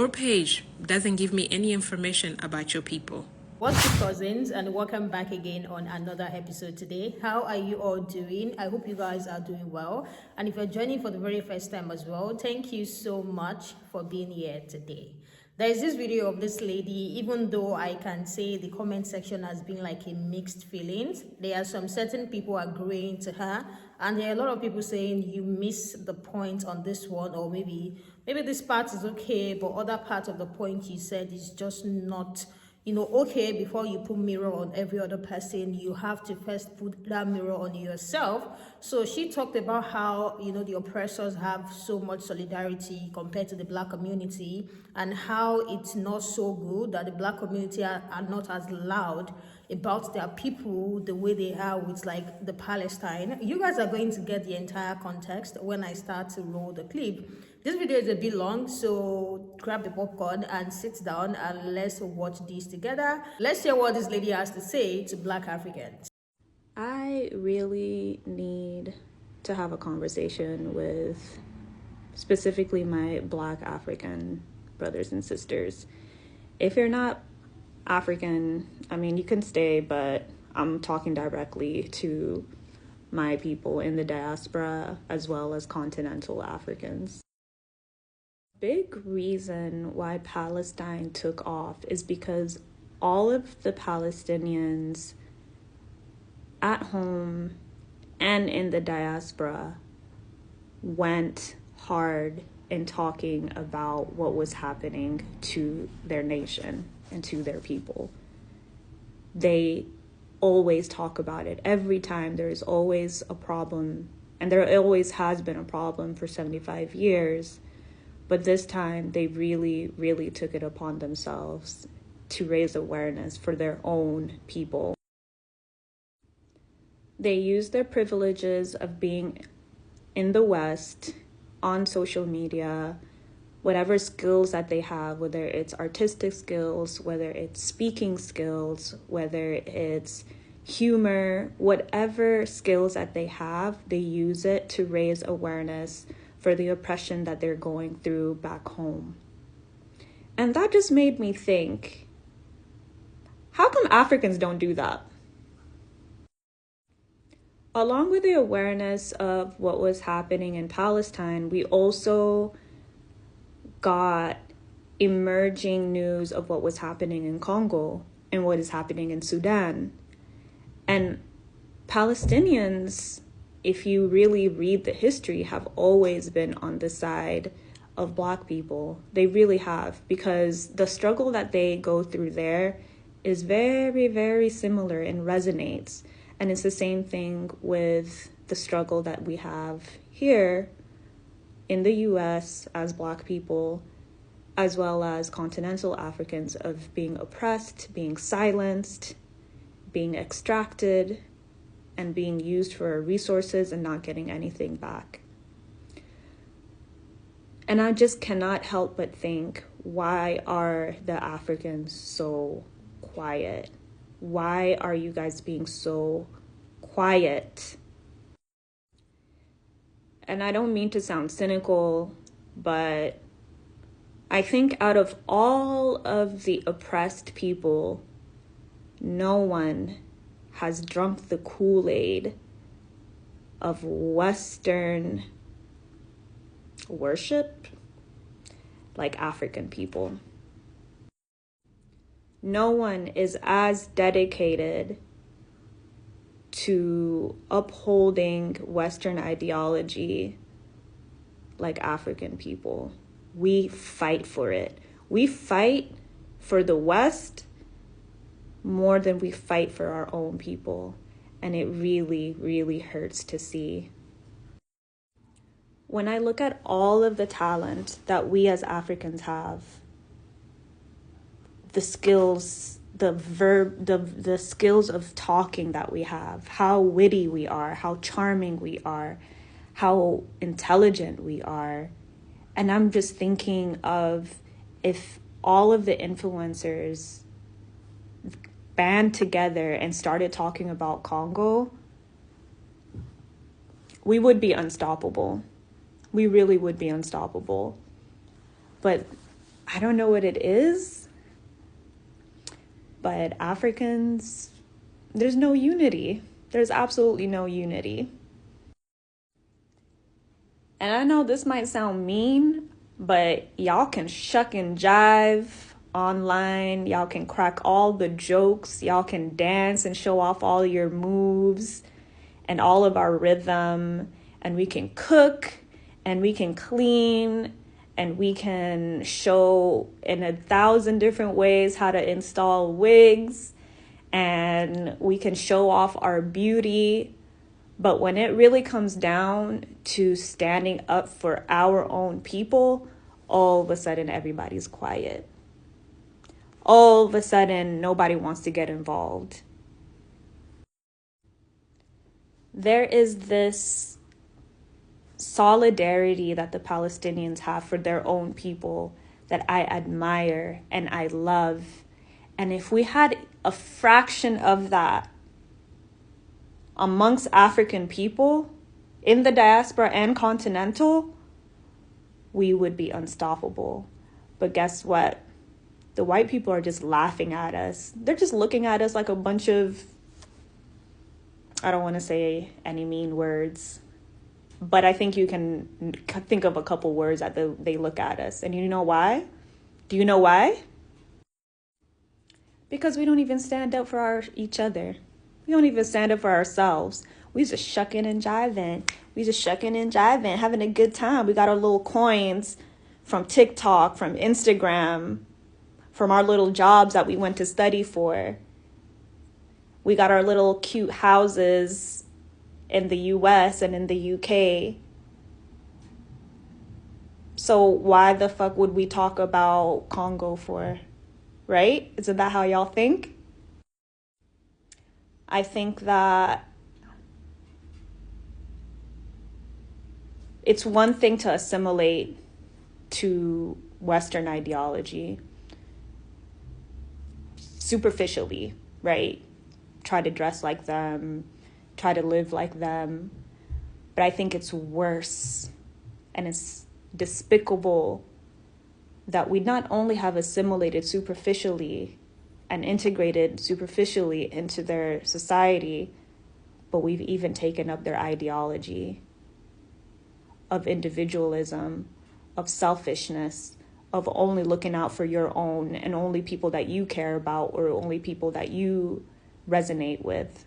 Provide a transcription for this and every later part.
Your page doesn't give me any information about your people. What's up, cousins, and welcome back again on another episode today. How are you all doing? I hope you guys are doing well. And if you're joining for the very first time as well, thank you so much for being here today. There's this video of this lady, even though I can say the comment section has been like a mixed feelings. There are some certain people agreeing to her, and there are a lot of people saying you miss the point on this one, or maybe this part is okay, but other part of the point you said is just not okay. Before you put mirror on every other person, you have to first put that mirror on yourself. So she talked about how the oppressors have so much solidarity compared to the Black community, and how it's not so good that the Black community are not as loud about their people the way they are with like the Palestine. You guys are going to get the entire context when I start to roll the clip. This video is a bit long, so grab the popcorn and sit down and let's watch this together. Let's hear what this lady has to say to Black Africans. I really need to have a conversation with specifically my Black African brothers and sisters. If you're not African, I mean, you can stay, but I'm talking directly to my people in the diaspora as well as continental Africans. Big reason why Palestine took off is because all of the Palestinians at home and in the diaspora went hard in talking about what was happening to their nation and to their people. They always talk about it. Every time there is always a problem, and there always has been a problem for 75 years. But this time, they really, really took it upon themselves to raise awareness for their own people. They used their privileges of being in the West, on social media, whatever skills that they have, whether it's artistic skills, whether it's speaking skills, whether it's humor, whatever skills that they have, they use it to raise awareness for the oppression that they're going through back home. And that just made me think, how come Africans don't do that? Along with the awareness of what was happening in Palestine, we also got emerging news of what was happening in Congo and what is happening in Sudan. And Palestinians, if you really read the history, have always been on the side of Black people. They really have, because the struggle that they go through there is very, very similar and resonates. And it's the same thing with the struggle that we have here in the US as Black people, as well as continental Africans, of being oppressed, being silenced, being extracted, and being used for resources and not getting anything back. And I just cannot help but think, why are the Africans so quiet? Why are you guys being so quiet? And I don't mean to sound cynical, but I think out of all of the oppressed people, no one has drunk the Kool-Aid of Western worship like African people. No one is as dedicated to upholding Western ideology like African people. We fight for it. We fight for the West more than we fight for our own people. And it really, really hurts to see. When I look at all of the talent that we as Africans have, the skills, the skills of talking that we have, how witty we are, how charming we are, how intelligent we are. And I'm just thinking of, if all of the influencers band together and started talking about Congo, we would be unstoppable. We really would be unstoppable. But I don't know what it is, but Africans, there's no unity. There's absolutely no unity. And I know this might sound mean, but y'all can shuck and jive online. Y'all can crack all the jokes. Y'all can dance and show off all your moves and all of our rhythm. And we can cook and we can clean and we can show in 1,000 different ways how to install wigs. And we can show off our beauty. But when it really comes down to standing up for our own people, all of a sudden everybody's quiet. All of a sudden nobody wants to get involved. There is this solidarity that the Palestinians have for their own people that I admire and I love. And if we had a fraction of that amongst African people in the diaspora and continental, we would be unstoppable. But guess what? The white people are just laughing at us. They're just looking at us like a bunch of, I don't want to say any mean words, but I think you can think of a couple words that they look at us. And you know why? Do you know why? Because we don't even stand up for each other. We don't even stand up for ourselves. We just shucking and jiving. Having a good time. We got our little coins from TikTok, from Instagram, from our little jobs that we went to study for. We got our little cute houses in the US and in the UK. So why the fuck would we talk about Congo for? Right? Isn't that how y'all think? I think that it's one thing to assimilate to Western ideology superficially, right? Try to dress like them, try to live like them. But I think it's worse and it's despicable that we not only have assimilated superficially and integrated superficially into their society, but we've even taken up their ideology of individualism, of selfishness, of only looking out for your own and only people that you care about or only people that you resonate with.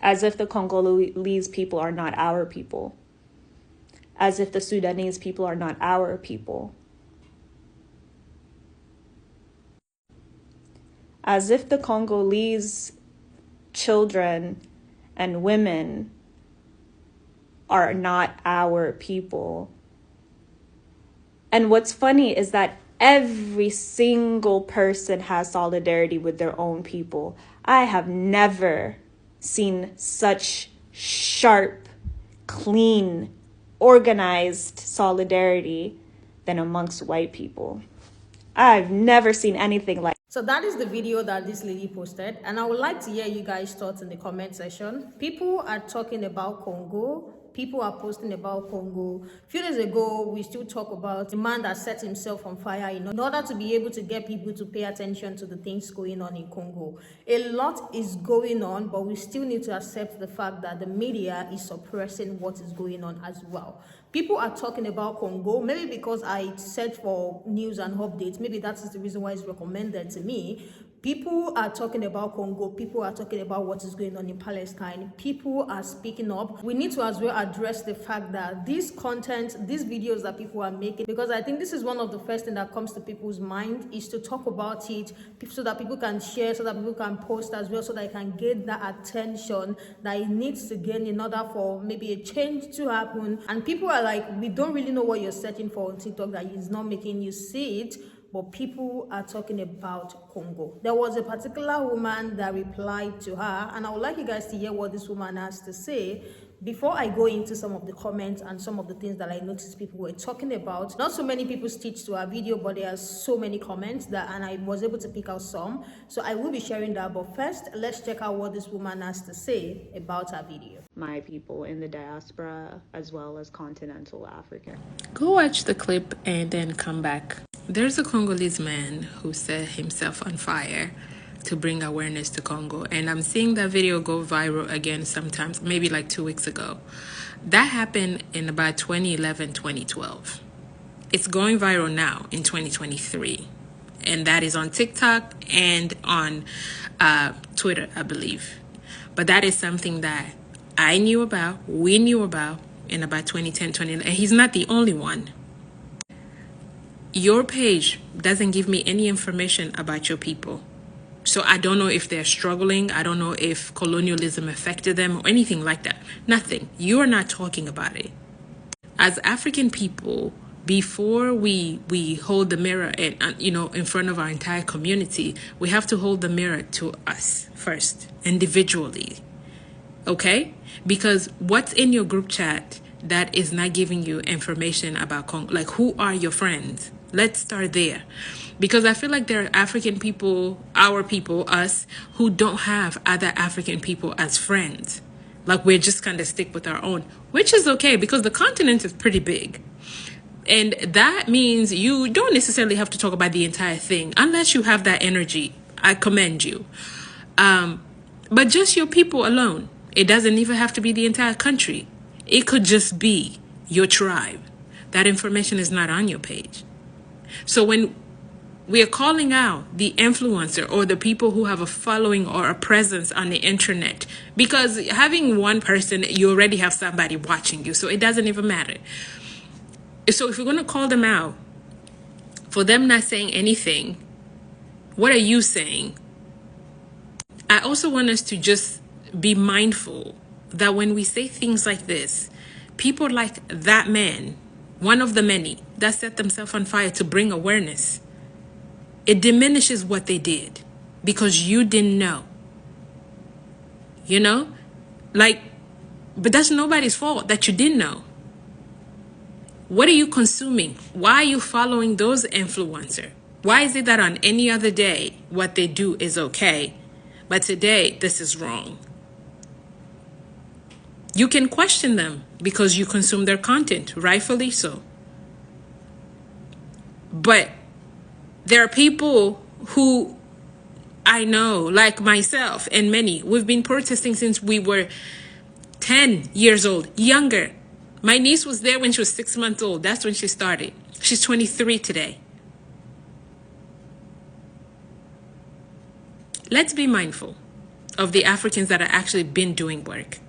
As if the Congolese people are not our people. As if the Sudanese people are not our people. As if the Congolese children and women are not our people. And what's funny is that every single person has solidarity with their own people. I have never seen such sharp, clean, organized solidarity than amongst white people. I've never seen anything like. So that is the video that this lady posted, and I would like to hear you guys' thoughts in the comment section. People are talking about Congo. People are posting about Congo. A few days ago, we still talk about the man that set himself on fire in order to be able to get people to pay attention to the things going on in Congo. A lot is going on, but we still need to accept the fact that the media is suppressing what is going on as well. People are talking about Congo, maybe because I said for news and updates, maybe that is the reason why it's recommended to me. People are talking about Congo. People are talking about what is going on in Palestine. People are speaking up. We need to as well address the fact that this content, these videos that people are making, because I think this is one of the first thing that comes to people's mind, is to talk about it so that people can share, so that people can post as well, so that they can get that attention that it needs to gain in order for maybe a change to happen. And people are like, we don't really know what you're searching for on TikTok that is not making you see it. But people are talking about Congo. There was a particular woman that replied to her, and I would like you guys to hear what this woman has to say. Before I go into some of the comments and some of the things that I noticed people were talking about, not so many people stitched to our video, but there are so many comments that, and I was able to pick out some. So I will be sharing that. But first, let's check out what this woman has to say about our video. My people in the diaspora as well as continental Africa. Go watch the clip and then come back. There's a Congolese man who set himself on fire to bring awareness to Congo. And I'm seeing that video go viral again sometimes, maybe like 2 weeks ago. That happened in about 2011, 2012. It's going viral now in 2023. And that is on TikTok and on Twitter, I believe. But that is something that I knew about, we knew about in about 2010, 2011. And he's not the only one. Your page doesn't give me any information about your people. So I don't know if they're struggling. I don't know if colonialism affected them or anything like that. Nothing. You are not talking about it. As African people, before we hold the mirror in front of our entire community, we have to hold the mirror to us first, individually. Okay? Because what's in your group chat that is not giving you information about Congo? Like, who are your friends? Let's start there. Because I feel like there are African people, our people, us, who don't have other African people as friends. Like, we're just kind of stick with our own, which is okay because the continent is pretty big. And that means you don't necessarily have to talk about the entire thing unless you have that energy. I commend you. But just your people alone. It doesn't even have to be the entire country. It could just be your tribe. That information is not on your page. So when we are calling out the influencer or the people who have a following or a presence on the internet, because having one person, you already have somebody watching you, so it doesn't even matter. So if you're going to call them out for them not saying anything, what are you saying? I also want us to just be mindful that when we say things like this, people like that man, one of the many that set themselves on fire to bring awareness, it diminishes what they did because you didn't know. You know? Like, but that's nobody's fault that you didn't know. What are you consuming? Why are you following those influencers? Why is it that on any other day, what they do is okay, but today, this is wrong? You can question them because you consume their content, rightfully so. But there are people who I know, like myself and many, we've been protesting since we were 10 years old, younger. My niece was there when she was 6 months old. That's when she started. She's 23 today. Let's be mindful of the Africans that have actually been doing work.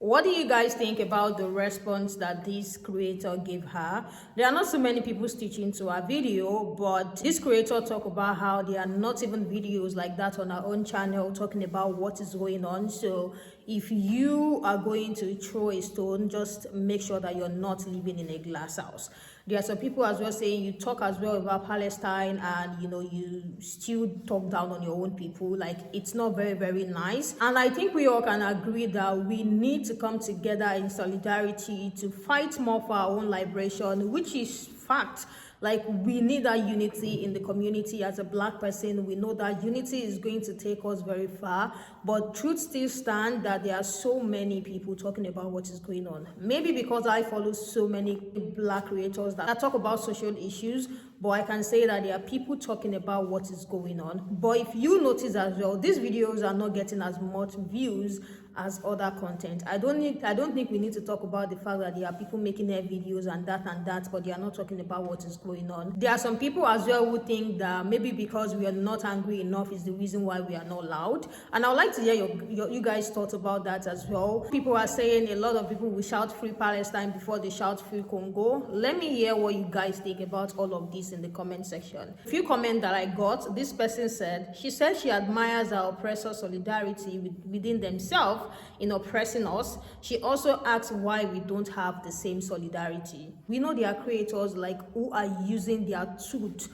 What do you guys think about the response that this creator gave her? There are not so many people stitching to our video, but this creator talked about how there are not even videos like that on our own channel talking about what is going on. So if you are going to throw a stone, just make sure that you're not living in a glass house. There are some people as well saying you talk as well about Palestine and you still talk down on your own people. Like, it's not very, very nice. And I think we all can agree that we need to come together in solidarity to fight more for our own liberation, which is fact. Like, we need that unity in the community. As a Black person, we know that unity is going to take us very far. But truth still stands that there are so many people talking about what is going on. Maybe because I follow so many Black creators that talk about social issues, but I can say that there are people talking about what is going on. But if you notice as well, these videos are not getting as much views as other content. I don't think we need to talk about the fact that there are people making their videos and that, but they are not talking about what is going on. There are some people as well who think that maybe because we are not angry enough is the reason why we are not loud. And I would like to hear you guys' thoughts about that as well. People are saying a lot of people will shout free Palestine before they shout free Congo. Let me hear what you guys think about all of this in the comment section. A few comments that I got, this person said, she admires our oppressor solidarity within themselves in oppressing us. She also asks why we don't have the same solidarity. We know there are creators like who are using their truth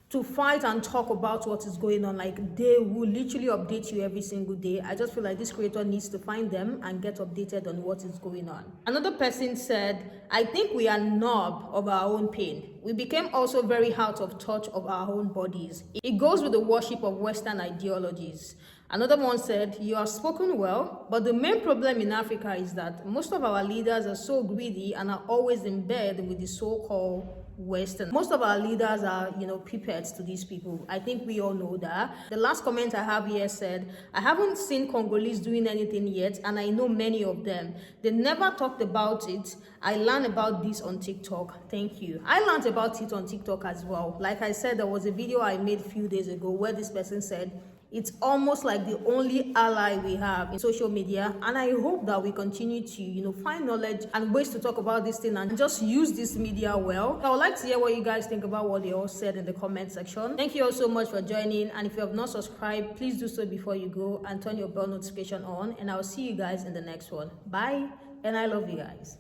to fight and talk about what is going on. Like, they will literally update you every single day. I just feel like this creator needs to find them and get updated on what is going on. Another person said, I think we are numb of our own pain. We became also very out of touch of our own bodies. It goes with the worship of Western ideologies. Another one said, you have spoken well, but the main problem in Africa is that most of our leaders are so greedy and are always in bed with the so-called Western. Most of our leaders are, puppets to these people. I think we all know that. The last comment I have here said, I haven't seen Congolese doing anything yet, and I know many of them. They never talked about it. I learned about this on TikTok. Thank you. I learned about it on TikTok as well. Like I said, there was a video I made a few days ago where this person said, it's almost like the only ally we have in social media, and I hope that we continue to find knowledge and ways to talk about this thing and just use this media well. I would like to hear what you guys think about what they all said in the comment section. Thank you all so much for joining, and if you have not subscribed, please do so before you go and turn your bell notification on, and I'll see you guys in the next one. Bye, and I love you guys.